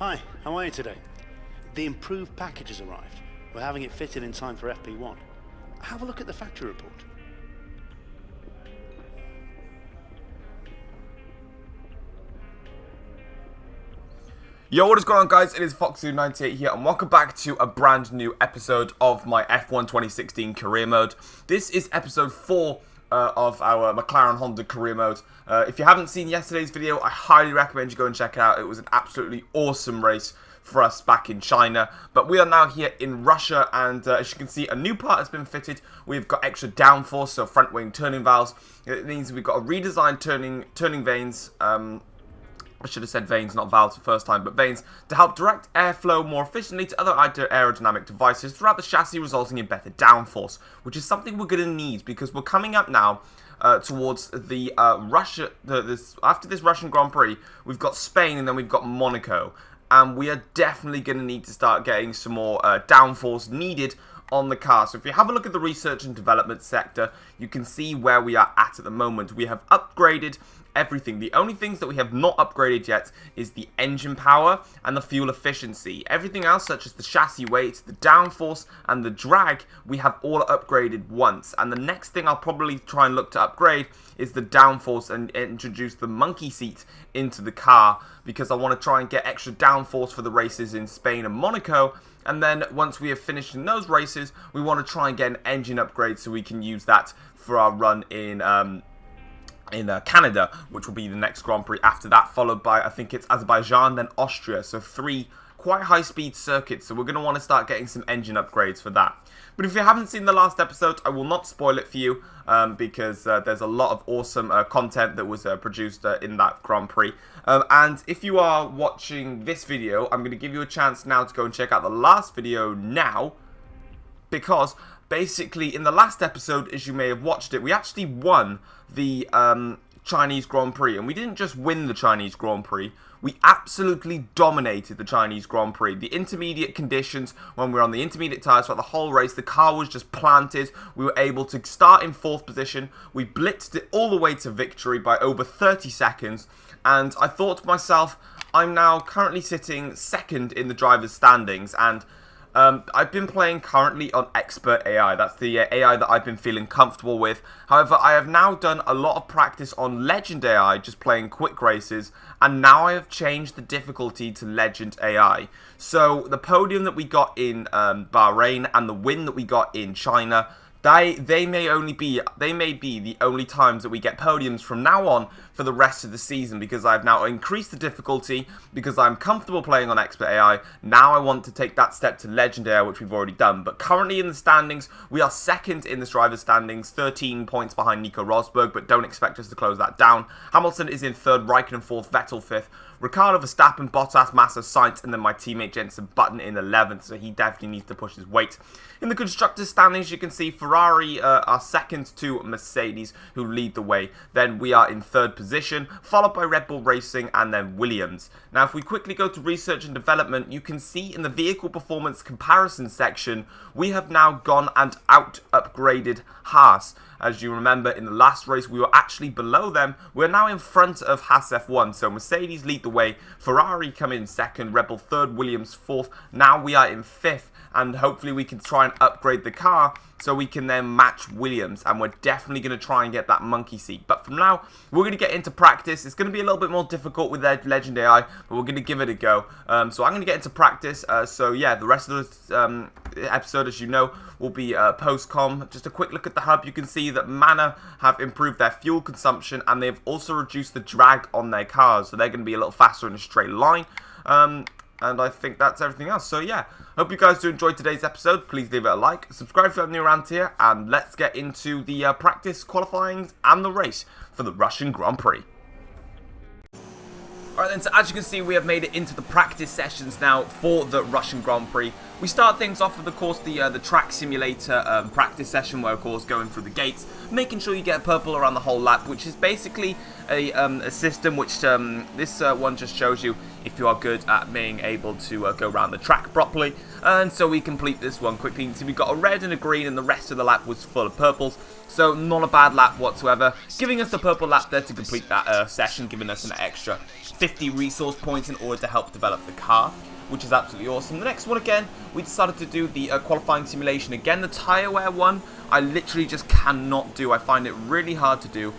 Hi, how are you today? The improved package has arrived. We're having it fitted in time for FP1. Have a look at the factory report. Yo, what is going on, guys? It is Foxu98 here, and welcome back to a brand new episode of my F1 2016 career mode. This is episode 4 of our McLaren Honda career mode. If you haven't seen yesterday's video, I highly recommend you go and check it out. It was an absolutely awesome race for us back in China, but we are now here in Russia, and as you can see, a new part has been fitted. We've got extra downforce, so front wing turning valves. It means we've got a redesigned turning vanes. I should have said vanes, not valves the first time, but vanes, to help direct airflow more efficiently to other aerodynamic devices throughout the chassis, resulting in better downforce, which is something we're going to need because we're coming up now towards the after this Russian Grand Prix. We've got Spain and then we've got Monaco, and we are definitely going to need to start getting some more downforce needed on the car. So if you have a look at the research and development sector, you can see where we are at the moment. We have upgraded everything. The only things that we have not upgraded yet is the engine power and the fuel efficiency. Everything else, such as the chassis weight, the downforce, and the drag, we have all upgraded once. And the next thing I'll probably try and look to upgrade is the downforce and introduce the monkey seat into the car, because I want to try and get extra downforce for the races in Spain and Monaco. And then once we have finished in those races, we want to try and get an engine upgrade so we can use that for our run in Canada, which will be the next Grand Prix after that, followed by, I think it's Azerbaijan, then Austria. So 3 quite high-speed circuits, so we're going to want to start getting some engine upgrades for that. But if you haven't seen the last episode, I will not spoil it for you, because there's a lot of awesome content that was produced in that Grand Prix. And if you are watching this video, I'm going to give you a chance now to go and check out the last video now, because basically in the last episode, as you may have watched it, we actually won the Chinese Grand Prix. And we didn't just win the Chinese Grand Prix, we absolutely dominated the Chinese Grand Prix. The intermediate conditions, when we were on the intermediate tyres throughout the whole race, the car was just planted. We were able to start in 4th position. We blitzed it all the way to victory by over 30 seconds. And I thought to myself, I'm now currently sitting 2nd in the driver's standings, and I've been playing currently on Expert AI. That's the AI that I've been feeling comfortable with. However, I have now done a lot of practice on Legend AI, just playing quick races, and now I have changed the difficulty to Legend AI. So the podium that we got in Bahrain and the win that we got in China, they may be the only times that we get podiums from now on for the rest of the season, because I've now increased the difficulty because I'm comfortable playing on Expert AI. Now I want to take that step to Legend AI, which we've already done. But currently in the standings, we are 2nd in this driver's standings, 13 points behind Nico Rosberg, but don't expect us to close that down. Hamilton is in 3rd, Raikkonen 4th, Vettel 5th, Ricciardo, Verstappen, Bottas, Massa, Sainz, and then my teammate Jensen Button in 11th, so he definitely needs to push his weight. In the constructors' standings, you can see Ferrari are 2nd to Mercedes, who lead the way. Then we are in 3rd position, followed by Red Bull Racing and then Williams. Now, if we quickly go to research and development, you can see in the vehicle performance comparison section, we have now gone and upgraded Haas. As you remember, in the last race, we were actually below them. We're now in front of Haas F1. So Mercedes lead the way. Ferrari come in 2nd. Red Bull 3rd. Williams 4th. Now we are in 5th. And hopefully we can try and upgrade the car so we can then match Williams. And we're definitely going to try and get that monkey seat. But from now, we're going to get into practice. It's going to be a little bit more difficult with their Legend AI, but we're going to give it a go. So I'm going to get into practice. So yeah, the rest of the episode, as you know, will be post-com. Just a quick look at the hub. You can see that Manor have improved their fuel consumption, and they've also reduced the drag on their cars. So they're going to be a little faster in a straight line. And I think that's everything else. So yeah, hope you guys do enjoy today's episode. Please leave it a like, subscribe if you're new around here, and let's get into the practice, qualifying, and the race for the Russian Grand Prix. Alright then, so as you can see, we have made it into the practice sessions now for the Russian Grand Prix. We start things off with, of course, the track simulator practice session, where, of course, going through the gates, making sure you get purple around the whole lap, which is basically a system which this one just shows you if you are good at being able to go around the track properly. And so we complete this one quickly. You can see we've got a red and a green, and the rest of the lap was full of purples. So not a bad lap whatsoever, giving us the purple lap there to complete that session, giving us an extra 50 resource points in order to help develop the car, which is absolutely awesome. The next one, again, we decided to do the qualifying simulation. Again, the tyre wear one, I literally just cannot do. I find it really hard to do.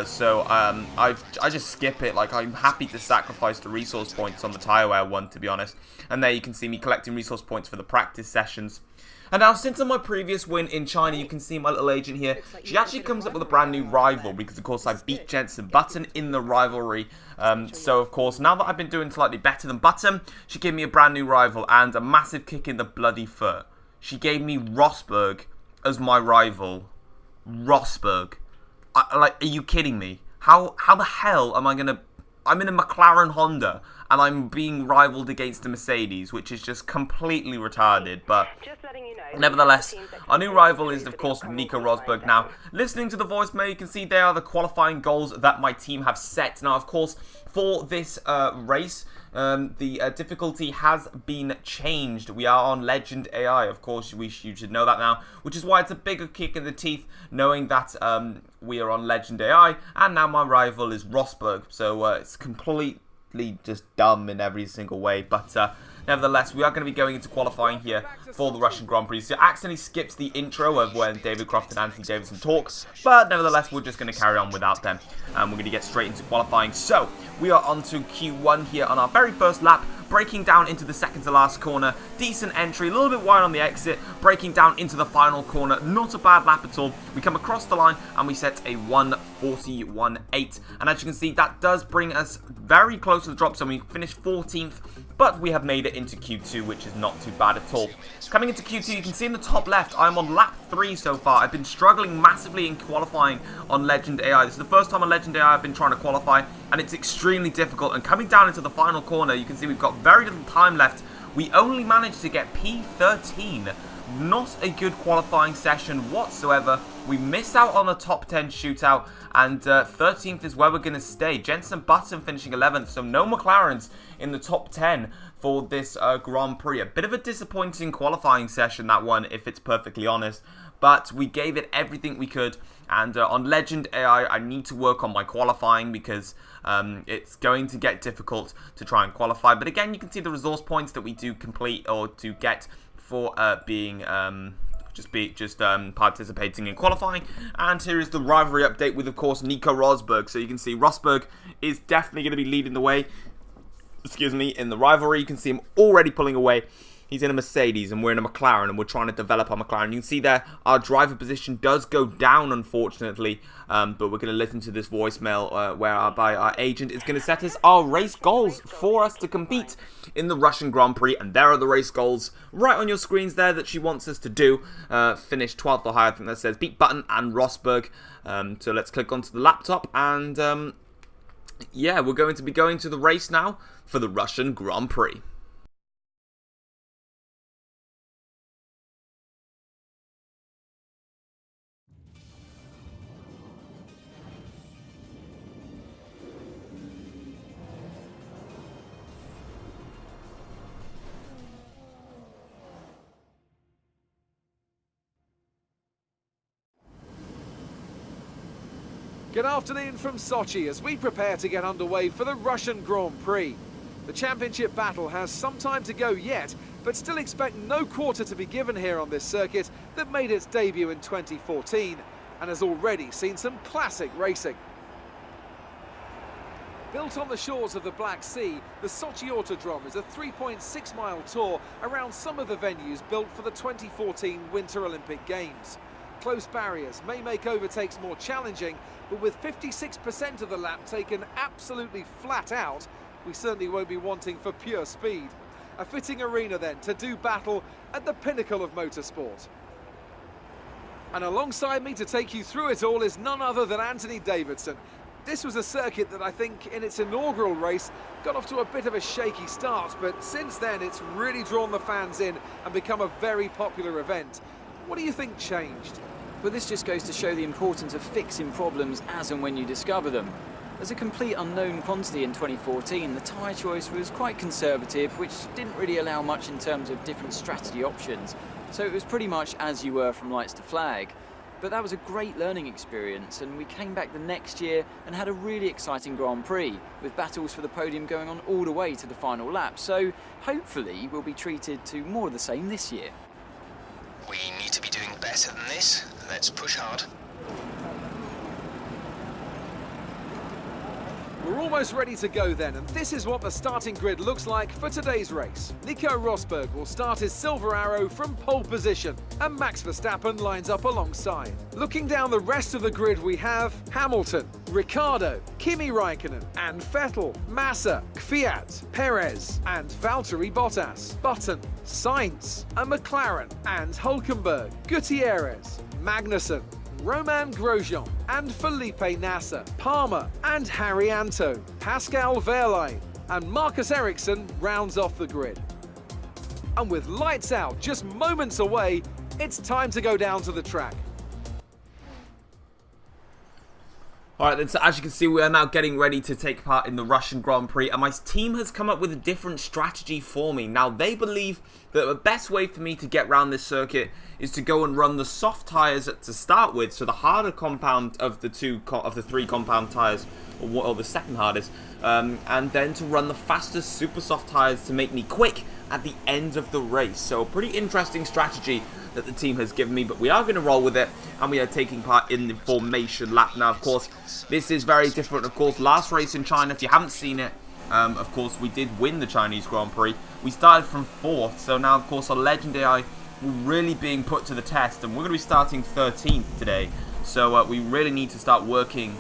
So I just skip it. Like, I'm happy to sacrifice the resource points on the tyre wear one, to be honest. And there you can see me collecting resource points for the practice sessions. And now, since on my previous win in China, you can see my little agent here, she actually comes up with a brand new rival, because, of course, I beat Jensen Button in the rivalry. So, of course, now that I've been doing slightly better than Button, she gave me a brand new rival and a massive kick in the bloody foot. She gave me Rosberg as my rival. Rosberg. Like, are you kidding me? How the hell am I going to... I'm in a McLaren Honda, and I'm being rivaled against a Mercedes, which is just completely retarded, but nevertheless, our new rival is, of course, Nico Rosberg. Now, listening to the voicemail, you can see they are the qualifying goals that my team have set. Now, of course, for this race, the difficulty has been changed. We are on Legend AI, of course, you should know that now, which is why it's a bigger kick in the teeth, knowing that we are on Legend AI, and now my rival is Rosberg, so it's completely just dumb in every single way, but nevertheless, we are going to be going into qualifying here for the Russian Grand Prix. So it accidentally skips the intro of when David Croft and Anthony Davidson talk, but nevertheless, we're just going to carry on without them. We're going to get straight into qualifying. So we are on to Q1 here on our very first lap, breaking down into the second to last corner. Decent entry, a little bit wide on the exit, breaking down into the final corner. Not a bad lap at all. We come across the line and we set a 1:41.8. And as you can see, that does bring us very close to the drop zone. We finished 14th, but we have made it into Q2, which is not too bad at all. Coming into Q2, you can see in the top left, I'm on lap 3 so far. I've been struggling massively in qualifying on Legend AI. This is the first time on Legend AI I've been trying to qualify, and it's extremely difficult. And coming down into the final corner, you can see we've got very little time left. We only managed to get P13. Not a good qualifying session whatsoever. We missed out on the top 10 shootout, and 13th is where we're going to stay. Jensen Button finishing 11th, so no McLarens in the top 10 for this Grand Prix. A bit of a disappointing qualifying session, that one, if it's perfectly honest. But we gave it everything we could, and on Legend AI, I need to work on my qualifying because it's going to get difficult to try and qualify. But again, you can see the resource points that we do complete or to get for being participating in qualifying. And here is the rivalry update with, of course, Nico Rosberg. So you can see Rosberg is definitely going to be leading the way, in the rivalry. You can see him already pulling away. He's in a Mercedes and we're in a McLaren, and we're trying to develop our McLaren. You can see there our driver position does go down, unfortunately, but we're going to listen to this voicemail whereby our agent is going to set us our race goals for us to compete in the Russian Grand Prix. And there are the race goals right on your screens there that she wants us to do. Finish 12th or higher, I think that says beat Button and Rosberg. So let's click onto the laptop, and yeah, we're going to be going to the race now for the Russian Grand Prix. Good afternoon from Sochi as we prepare to get underway for the Russian Grand Prix. The championship battle has some time to go yet, but still expect no quarter to be given here on this circuit that made its debut in 2014 and has already seen some classic racing. Built on the shores of the Black Sea, the Sochi Autodrome is a 3.6-mile tour around some of the venues built for the 2014 Winter Olympic Games. Close barriers may make overtakes more challenging, but with 56% of the lap taken absolutely flat out, we certainly won't be wanting for pure speed. A fitting arena then to do battle at the pinnacle of motorsport. And alongside me to take you through it all is none other than Anthony Davidson. This was a circuit that I think in its inaugural race got off to a bit of a shaky start, but since then it's really drawn the fans in and become a very popular event. What do you think changed? But this just goes to show the importance of fixing problems as and when you discover them. As a complete unknown quantity in 2014, the tyre choice was quite conservative, which didn't really allow much in terms of different strategy options. So it was pretty much as you were from lights to flag. But that was a great learning experience, and we came back the next year and had a really exciting Grand Prix, with battles for the podium going on all the way to the final lap. So hopefully we'll be treated to more of the same this year. We need to be doing better than this. Let's push hard. We're almost ready to go then, and this is what the starting grid looks like for today's race. Nico Rosberg will start his Silver Arrow from pole position, and Max Verstappen lines up alongside. Looking down the rest of the grid, we have Hamilton, Ricciardo, Kimi Raikkonen and Vettel, Massa, Kvyat, Perez and Valtteri Bottas, Button, Sainz, a McLaren and Hulkenberg, Gutierrez, Magnussen, Romain Grosjean and Felipe Nasser, Palmer and Harry Anto, Pascal Wehrlein and Marcus Ericsson rounds off the grid. And with lights out just moments away, it's time to go down to the track. Alright then, so as you can see, we are now getting ready to take part in the Russian Grand Prix, and my team has come up with a different strategy for me. Now, they believe that the best way for me to get around this circuit is to go and run the soft tyres to start with, so the harder compound of the three compound tyres, or the second hardest, and then to run the fastest super soft tyres to make me quick at the end of the race. So a pretty interesting strategy that the team has given me, but we are going to roll with it, and we are taking part in the formation lap. Now, of course, this is very different. Of course, last race in China, if you haven't seen it, of course, we did win the Chinese Grand Prix. We started from 4th, so now, of course, our Legend AI will really being put to the test, and we're going to be starting 13th today. So we really need to start working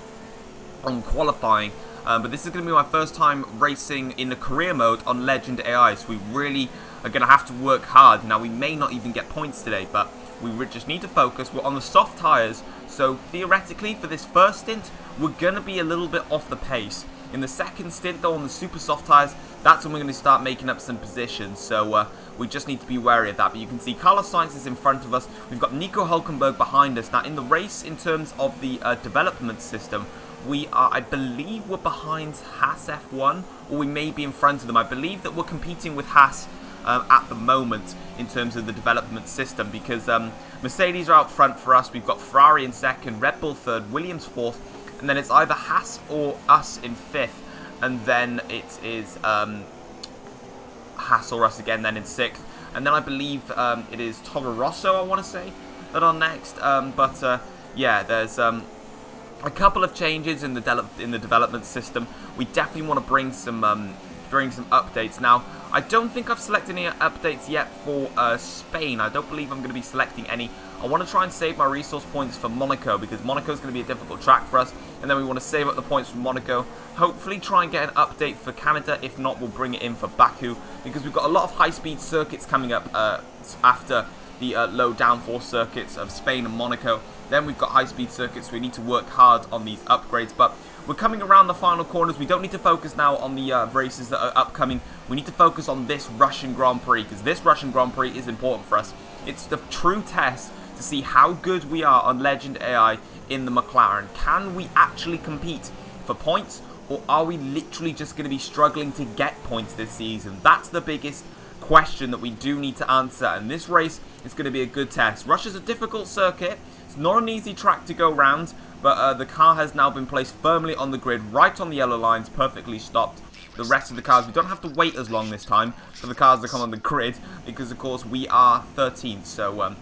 on qualifying. But this is going to be my first time racing in the career mode on Legend AI, so we really are going to have to work hard. Now, we may not even get points today, but we just need to focus. We're on the soft tyres, so theoretically, for this first stint, we're going to be a little bit off the pace. In the second stint, though, on the super soft tyres, that's when we're going to start making up some positions, so we just need to be wary of that. But you can see Carlos Sainz is in front of us. We've got Nico Hulkenberg behind us. Now, in the race, in terms of the development system, we are, I believe, we're behind Haas F1, or we may be in front of them. I believe that we're competing with Haas at the moment in terms of the development system, because Mercedes are out front for us. We've got Ferrari in second, Red Bull third, Williams fourth, and then it's either Haas or us in fifth, and then it is Haas or us again then in sixth, and then I believe it is Toro Rosso, I want to say, that are next. Yeah, there's a couple of changes in the development system. We definitely want to bring some updates. Now, I don't think I've selected any updates yet for Spain. I don't believe I'm going to be selecting any. I want to try and save my resource points for Monaco, because Monaco is going to be a difficult track for us, and then we want to save up the points from Monaco. Hopefully try and get an update for Canada. If not, we'll bring it in for Baku, because we've got a lot of high-speed circuits coming up after the low downforce circuits of Spain and Monaco. Then we've got high-speed circuits, so we need to work hard on these upgrades. But we're coming around the final corners. We don't need to focus now on the races that are upcoming. We need to focus on this Russian Grand Prix, because this Russian Grand Prix is important for us. It's the true test to see how good we are on Legend AI in the McLaren. Can we actually compete for points, or are we literally just going to be struggling to get points this season? That's the biggest question that we do need to answer, and this race is going to be a good test. Russia's a difficult circuit. It's not an easy track to go round, but the car has now been placed firmly on the grid, right on the yellow lines, perfectly stopped. The rest of the cars, we don't have to wait as long this time for the cars to come on the grid, because of course we are 13th, so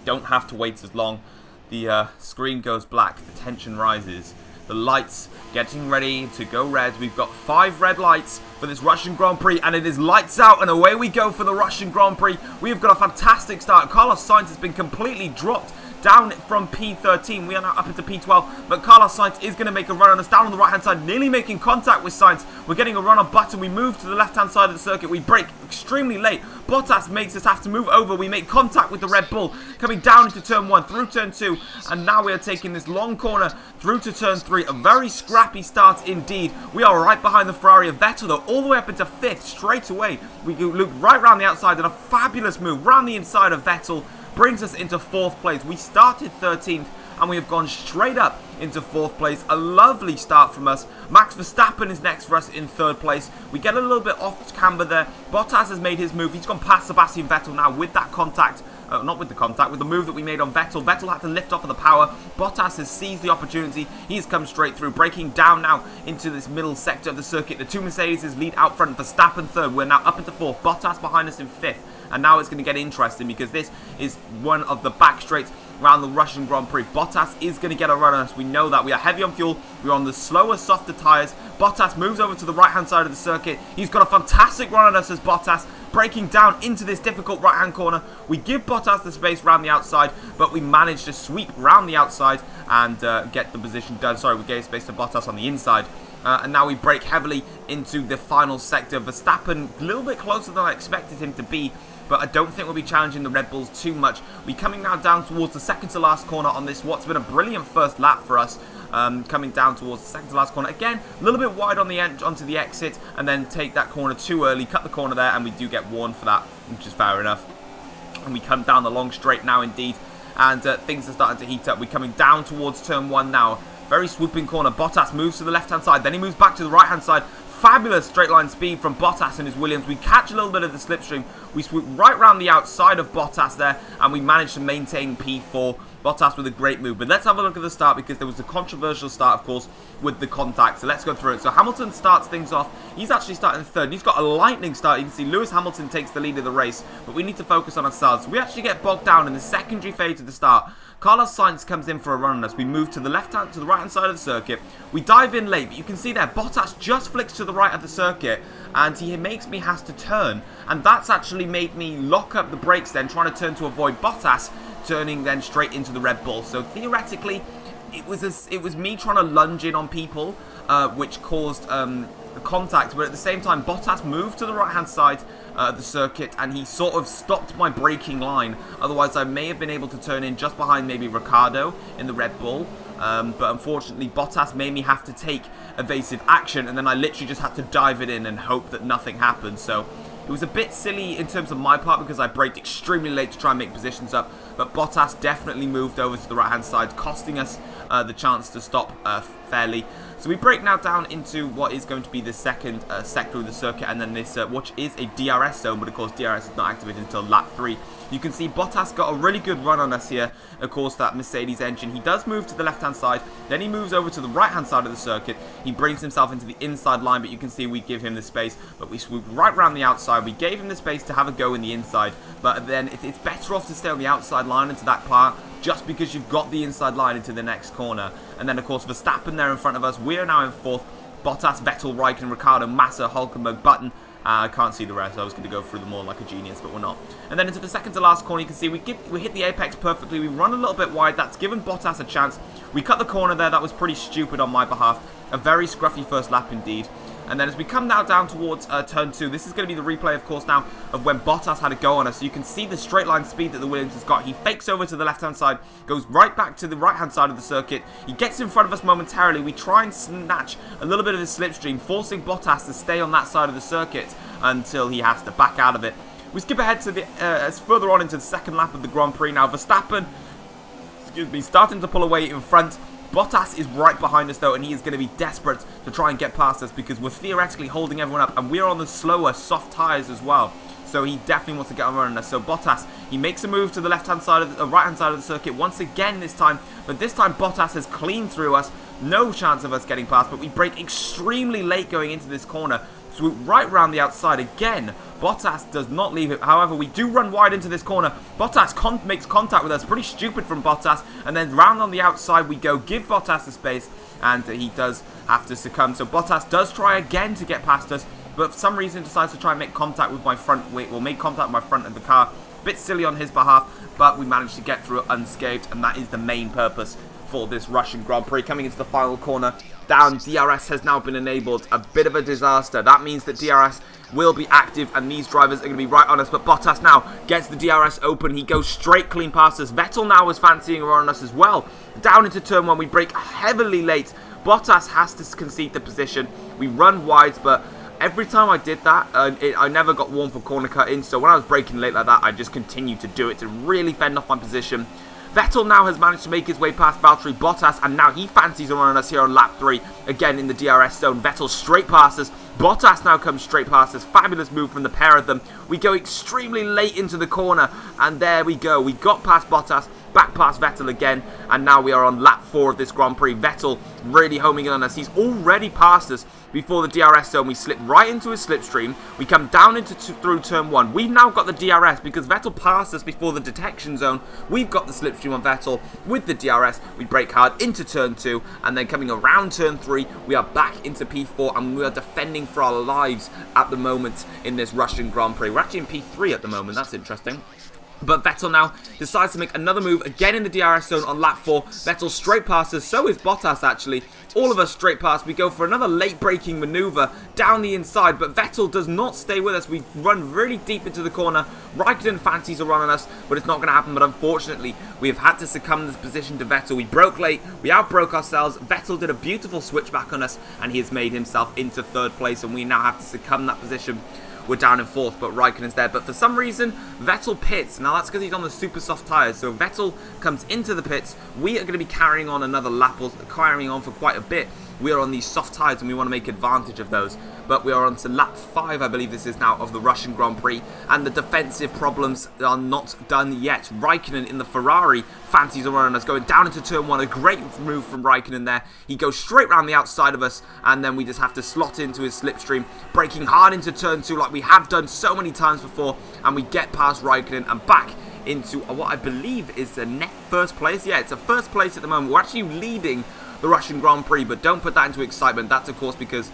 don't have to wait as long. The screen goes black, the tension rises, the lights getting ready to go red. We've got 5 red lights for this Russian Grand Prix, and it is lights out, and away we go for the Russian Grand Prix. We have got a fantastic start. Carlos Sainz has been completely dropped down from P13. We are now up into P12, but Carlos Sainz is going to make a run on us down on the right-hand side, nearly making contact with Sainz. We're getting a run on Button. We move to the left-hand side of the circuit. We brake extremely late. Bottas makes us have to move over. We make contact with the Red Bull, coming down into turn 1, through turn 2, and now we are taking this long corner through to turn 3. A very scrappy start indeed. We are right behind the Ferrari of Vettel, though, all the way up into 5th straight away. We loop right around the outside, and a fabulous move round the inside of Vettel brings us into 4th place. We started 13th, and we have gone straight up into 4th place. A lovely start from us. Max Verstappen is next for us in 3rd place. We get a little bit off camber there. Bottas has made his move. He's gone past Sebastian Vettel now with that contact. Not with the contact, with the move that we made on Vettel. Vettel had to lift off of the power. Bottas has seized the opportunity. He's come straight through, breaking down now into this middle sector of the circuit. The 2 Mercedes lead out front. Verstappen 3rd. We're now up into 4th. Bottas behind us in 5th. And now it's going to get interesting because this is one of the back straights around the Russian Grand Prix. Bottas is going to get a run on us. We know that. We are heavy on fuel. We're on the slower, softer tyres. Bottas moves over to the right-hand side of the circuit. He's got a fantastic run on us as Bottas, breaking down into this difficult right-hand corner. We give Bottas the space round the outside, but we manage to sweep round the outside and get the position done. Sorry, we gave space to Bottas on the inside. And now we brake heavily into the final sector. Verstappen a little bit closer than I expected him to be, but I don't think we'll be challenging the Red Bulls too much. We're coming now down towards the second to last corner on this, what's been a brilliant first lap for us. Coming down towards the second to last corner. Again, a little bit wide on the end onto the exit, and then take that corner too early, cut the corner there, and we do get warned for that, which is fair enough. And we come down the long straight now indeed, and things are starting to heat up. We're coming down towards turn 1 now. Very swooping corner. Bottas moves to the left-hand side, then he moves back to the right-hand side. Fabulous straight line speed from Bottas and his Williams. We catch a little bit of the slipstream. We swoop right round the outside of Bottas there, and we manage to maintain P4. Bottas with a great move. But let's have a look at the start, because there was a controversial start, of course, with the contact. So let's go through it. So Hamilton starts things off. He's actually starting 3rd. He's got a lightning start. You can see Lewis Hamilton takes the lead of the race, but we need to focus on ourselves. So we actually get bogged down in the secondary phase of the start. Carlos Sainz comes in for a run on us. We move to the left-hand, to the right-hand side of the circuit. We dive in late, but you can see there, Bottas just flicks to the right of the circuit, and he makes me have to turn. And that's actually made me lock up the brakes then, trying to turn to avoid Bottas, turning then straight into the Red Bull. So theoretically, it was me trying to lunge in on people, which caused the contact. But at the same time, Bottas moved to the right-hand side of the circuit, and he sort of stopped my braking line. Otherwise, I may have been able to turn in just behind maybe Ricciardo in the Red Bull. But unfortunately, Bottas made me have to take evasive action, and then I literally just had to dive it in and hope that nothing happened. So it was a bit silly in terms of my part, because I braked extremely late to try and make positions up, but Bottas definitely moved over to the right-hand side, costing us the chance to stop fairly. So we break now down into what is going to be the second sector of the circuit, and then this, which is a DRS zone, but of course DRS is not activated until lap 3. You can see Bottas got a really good run on us here. Of course, that Mercedes engine. He does move to the left-hand side. Then he moves over to the right-hand side of the circuit. He brings himself into the inside line, but you can see we give him the space. But we swoop right around the outside. We gave him the space to have a go in the inside. But then it's better off to stay on the outside line into that part, just because you've got the inside line into the next corner. And then, of course, Verstappen there in front of us. We are now in 4th. Bottas, Vettel, Raikkonen, Ricciardo, Massa, Hülkenberg, Button. I can't see the rest. I was going to go through them all like a genius, but we're not. And then into the second to last corner, you can see we hit the apex perfectly. We run a little bit wide. That's given Bottas a chance. We cut the corner there. That was pretty stupid on my behalf. A very scruffy first lap indeed. And then as we come now down towards turn 2, this is going to be the replay, of course, now of when Bottas had a go on us. So you can see the straight line speed that the Williams has got. He fakes over to the left-hand side, goes right back to the right-hand side of the circuit. He gets in front of us momentarily. We try and snatch a little bit of his slipstream, forcing Bottas to stay on that side of the circuit until he has to back out of it. We skip ahead to the further on into the second lap of the Grand Prix now. Verstappen, starting to pull away in front. Bottas is right behind us though, and he is going to be desperate to try and get past us, because we're theoretically holding everyone up, and we're on the slower, soft tyres as well. So he definitely wants to get on running us. So Bottas, he makes a move to the left-hand side of the right-hand side of the circuit once again this time, but this time Bottas has cleaned through us. No chance of us getting past, but we brake extremely late going into this corner. Swoop right round the outside again. Bottas does not leave it. However, we do run wide into this corner. Bottas makes contact with us. Pretty stupid from Bottas. And then round on the outside we go. Give Bottas the space. And he does have to succumb. So Bottas does try again to get past us, but for some reason decides to try and make contact with my front wing, or make contact with my front of the car. A bit silly on his behalf, but we managed to get through it unscathed, and that is the main purpose for this Russian Grand Prix. Coming into the final corner, down, DRS has now been enabled. A bit of a disaster. That means that DRS will be active, and these drivers are going to be right on us, but Bottas now gets the DRS open. He goes straight clean past us. Vettel now is fancying on us as well. Down into turn 1, we brake heavily late. Bottas has to concede the position. We run wide, but every time I did that, I never got warm for corner cut-in, so when I was braking late like that, I just continued to do it to really fend off my position. Vettel now has managed to make his way past Valtteri Bottas, and now he fancies on us here on lap 3, again in the DRS zone. Vettel straight past us. Bottas now comes straight past us. Fabulous move from the pair of them. We go extremely late into the corner, and there we go. We got past Bottas, back past Vettel again, and now we are on lap 4 of this Grand Prix. Vettel really homing in on us. He's already passed us before the DRS zone. We slip right into his slipstream. We come down into through turn 1. We've now got the DRS because Vettel passed us before the detection zone. We've got the slipstream on Vettel with the DRS. We brake hard into turn 2, and then coming around turn 3, we are back into P4, and we are defending for our lives at the moment in this Russian Grand Prix. We're actually in P3 at the moment. That's interesting. But Vettel now decides to make another move again in the DRS zone on lap 4. Vettel straight past us, so is Bottas actually. All of us straight past. We go for another late braking maneuver down the inside, but Vettel does not stay with us. We run really deep into the corner. Raikkonen fancies a run on us, but it's not going to happen. But unfortunately, we have had to succumb this position to Vettel. We broke late, we outbroke ourselves. Vettel did a beautiful switchback on us, and he has made himself into 3rd place, and we now have to succumb that position. We're down in 4th, but Raikkonen's there. But for some reason, Vettel pits. Now, that's because he's on the super soft tyres. So Vettel comes into the pits. We are going to be carrying on another lap, or carrying on for quite a bit. We are on these soft tyres, and we want to make advantage of those. But we are on to lap 5, I believe this is now, of the Russian Grand Prix. And the defensive problems are not done yet. Raikkonen in the Ferrari fancies a run on us, going down into turn 1. A great move from Raikkonen there. He goes straight round the outside of us, and then we just have to slot into his slipstream, braking hard into turn 2 like we have done so many times before. And we get past Raikkonen and back into what I believe is the net 1st place. Yeah, it's a 1st place at the moment. We're actually leading the Russian Grand Prix, but don't put that into excitement. That's of course because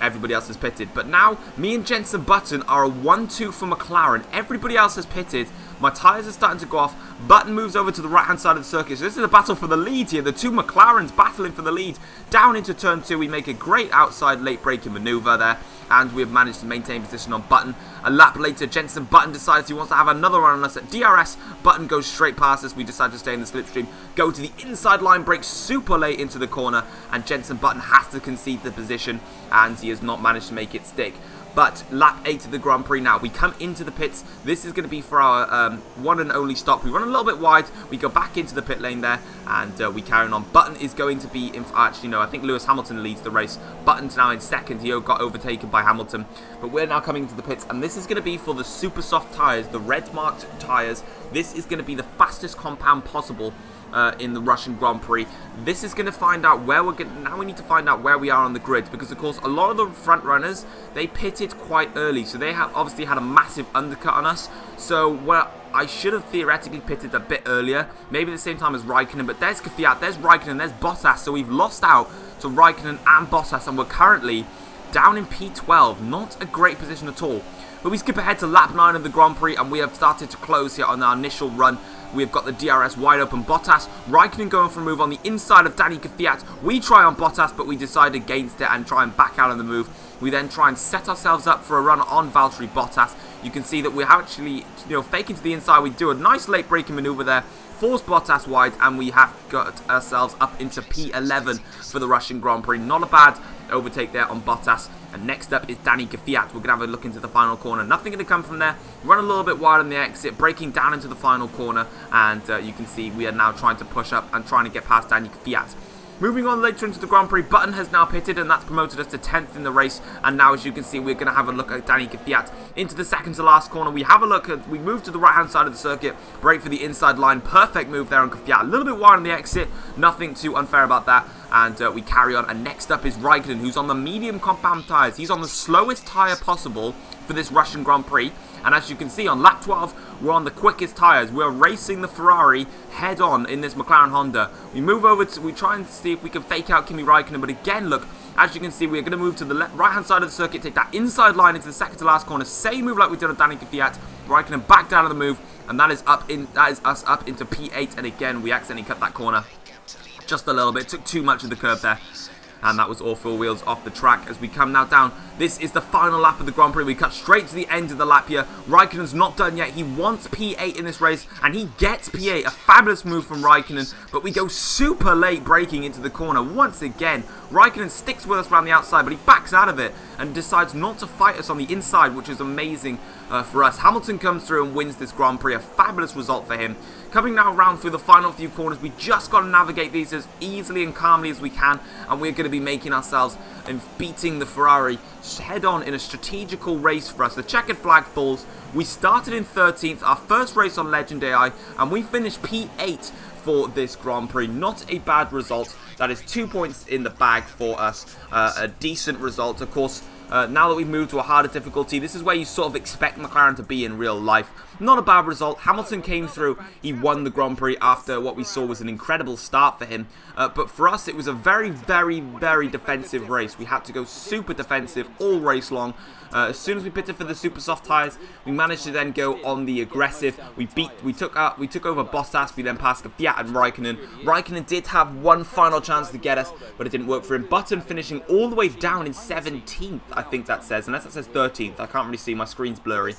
everybody else has pitted. But now me and Jenson Button are a 1-2 for McLaren. Everybody else has pitted. My tyres are starting to go off. Button moves over to the right hand side of the circuit. So this is a battle for the lead here. The two McLarens battling for the lead. Down into turn 2, we make a great outside late braking maneuver there, and we have managed to maintain position on Button. A lap later, Jenson Button decides he wants to have another run on us at DRS. Button goes straight past us. We decide to stay in the slipstream, go to the inside line, brake super late into the corner, and Jenson Button has to concede the position, and he has not managed to make it stick. But lap 8 of the Grand Prix now. We come into the pits. This is going to be for our one and only stop. We run a little bit wide. We go back into the pit lane there, and we carry on. Button is going to be... Actually, no, I think Lewis Hamilton leads the race. Button's now in 2nd. He got overtaken by Hamilton. But we're now coming into the pits, and this is going to be for the super soft tyres, the red-marked tyres. This is going to be the fastest compound possible in the Russian Grand Prix. This is going to find out where we're going. Now we need to find out where we are on the grid, because of course a lot of the front runners, they pitted quite early, so they have obviously had a massive undercut on us. So well, I should have theoretically pitted a bit earlier, maybe the same time as Raikkonen. But there's Kvyat, there's Raikkonen, there's Bottas. So we've lost out to Raikkonen and Bottas, and we're currently down in P12. Not a great position at all. But we skip ahead to lap 9 of the Grand Prix, and we have started to close here on our initial run. We've got the DRS wide open. Bottas, Raikkonen going for a move on the inside of Danny Kvyat. We try on Bottas, but we decide against it and try and back out of the move. We then try and set ourselves up for a run on Valtteri Bottas. You can see that we're actually, faking to the inside. We do a nice late braking maneuver there, force Bottas wide, and we have got ourselves up into P11 for the Russian Grand Prix. Not a bad overtake there on Bottas. And next up is Danny Kvyat. We're going to have a look into the final corner. Nothing going to come from there. Run a little bit wide on the exit, braking down into the final corner, and you can see we are now trying to push up and trying to get past Danny Kvyat. Moving on later into the Grand Prix, Button has now pitted, and that's promoted us to 10th in the race. And now, as you can see, we're going to have a look at Danny Kvyat into the second to last corner. We have a look at, we move to the right-hand side of the circuit, brake for the inside line. Perfect move there on Kvyat. A little bit wide on the exit, nothing too unfair about that. And we carry on. And next up is Raikkonen, who's on the medium compound tyres. He's on the slowest tyre possible for this Russian Grand Prix. And as you can see, on lap 12, we're on the quickest tyres. We're racing the Ferrari head-on in this McLaren Honda. We move over to, we try and see if we can fake out Kimi Raikkonen. But again, look, As you can see, we're going to move to the right-hand side of the circuit, take that inside line into the second to last corner. Same move like we did on Danica Fiat. Raikkonen back down on the move, and that is us up into P8. And again, we accidentally cut that corner just a little bit. Took too much of the curve there. And that was all four wheels off the track as we come now down. This is the final lap of the Grand Prix. We cut straight to the end of the lap here. Raikkonen's not done yet. He wants P8 in this race, and he gets P8. A fabulous move from Raikkonen, but we go super late braking into the corner once again. Raikkonen sticks with us around the outside, but he backs out of it and decides not to fight us on the inside, which is amazing for us. Hamilton comes through and wins this Grand Prix. A fabulous result for him. Coming now around through the final few corners, we just got to navigate these as easily and calmly as we can, and we're going to be making ourselves and beating the Ferrari head on in a strategical race for us. The checkered flag falls. We started in 13th, our first race on Legend AI, and we finished P8 for this Grand Prix. Not a bad result. That is 2 points in the bag for us. A decent result, of course. Now that we've moved to a harder difficulty, this is where you sort of expect McLaren to be in real life. Not a bad result. Hamilton came through. He won the Grand Prix after what we saw was an incredible start for him. But for us, it was a very, very, very defensive race. We had to go super defensive all race long. As soon as we pitted for the super soft tyres, we managed to then go on the aggressive. We took over Bottas. We then passed Fiat and Raikkonen. Raikkonen did have one final chance to get us, but it didn't work for him. Button finishing all the way down in 17th, I think that says, unless it says 13th. I can't really see. My screen's blurry.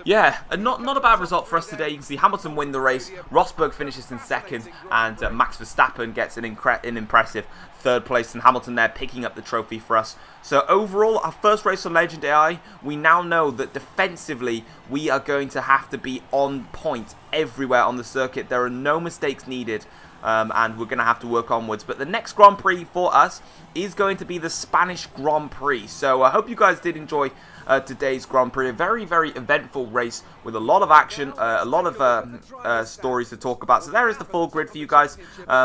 Yeah, not a bad result for us today. You can see Hamilton win the race, Rosberg finishes in second, and Max Verstappen gets an impressive third place, and Hamilton there picking up the trophy for us. So overall, our first race on Legend AI, we now know that defensively we are going to have to be on point everywhere on the circuit. There are no mistakes needed. And we're going to have to work onwards. But the next Grand Prix for us is going to be the Spanish Grand Prix. So I hope you guys did enjoy today's Grand Prix. A very, very eventful race with a lot of action, a lot of stories to talk about. So there is the full grid for you guys.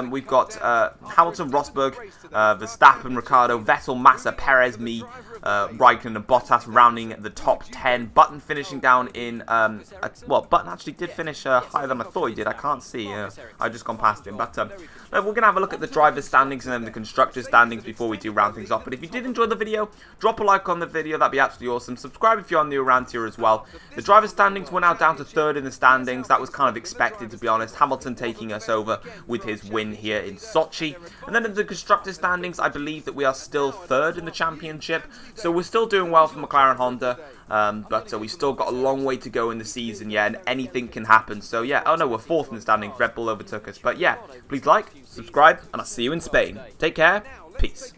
We've got Hamilton, Rosberg, Verstappen, Ricciardo, Vettel, Massa, Perez, me, Raikkonen and Bottas rounding the top 10. Button finishing down in, well, Button actually did finish higher than I thought he did. I can't see. I just gone past him. But we're going to have a look at the driver's standings and then the constructor's standings before we do round things off. But if you did enjoy the video, drop a like on the video. That'd be absolutely awesome. Subscribe if you're new around here as well. The driver's standings, we're now down to third in the standings. That was kind of expected, to be honest. Hamilton taking us over with his win here in Sochi. And then in the constructor's standings, I believe that we are still third in the championship. So we're still doing well for McLaren Honda. But we've still got a long way to go in the season, yeah, and anything can happen. So yeah, oh no, we're fourth in the standings. Red Bull overtook us. But yeah, please like, subscribe, and I'll see you in Spain. Take care. Peace.